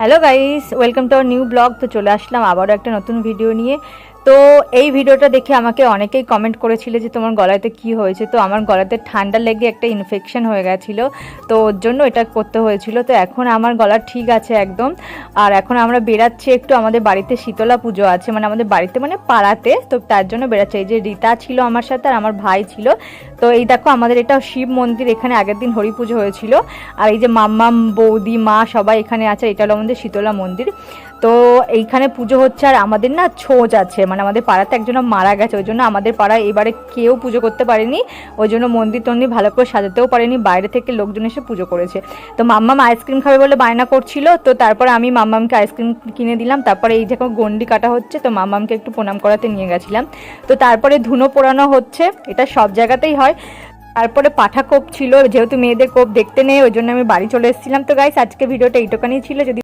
Hello guys, welcome to our new blog. তো চলে আসলাম আবারও একটা নতুন ভিডিও নিয়ে। তো এই ভিডিওটা দেখে আমাকে অনেকেই কমেন্ট করেছিল যে তোমার গলাতে কি হয়েছে। তো আমার গলাতে ঠান্ডা লেগে একটা ইনফেকশন হয়ে গেছিলো, তো ওর জন্য এটা করতে হয়েছিল। তো এখন আমার গলা ঠিক আছে একদম। আর এখন আমরা বেরাচ্ছি একটু, আমাদের বাড়িতে শীতলা পুজো আছে, মানে আমাদের বাড়িতে মানে পাড়াতে, তো তার জন্য বেরাচ্ছে। এই যে রীতা ছিল আমার সাথে আর আমার ভাই ছিল। তো এই দেখো আমাদের এটা শিব মন্দির, এখানে আগের দিন হরি পুজো হয়েছিল। আর এই যে মাম্মাম, বৌদি, মা সবাই এখানে আছে। এটা হলো আমাদের শীতলা মন্দির। তো এইখানে পুজো হচ্ছে। আর আমাদের না ছোঁচ আছে, মানে আমাদের পাড়াতে একজন মারা গেছে, ওই জন্য আমাদের পাড়ায় এবারে কেউ পুজো করতে পারেনি। ওই জন্য মন্দির টন্দির ভালো করে সাজাতেও পারেনি, বাইরে থেকে লোকজন এসে পুজো করেছে। তো মাম্মাম আইসক্রিম খাবে বলে বায়না করছিল, তো তারপরে আমি মাম্মামকে আইসক্রিম কিনে দিলাম। তারপরে এই যখন গন্ডি কাটা হচ্ছে, তো মাম্মামকে একটু প্রণাম করাতে নিয়ে গেছিলাম। তো তারপরে ধুনো পোড়ানো হচ্ছে, এটা সব জায়গাতেই হয়। তারপরে পাঠা কোপ ছিল, যেহেতু মেয়েদের কোপ দেখতে নেই, ওই জন্য আমি বাড়ি চলে এসেছিলাম। তো গাইস, আজকে ভিডিওটা এইটুখানি ছিল। যদি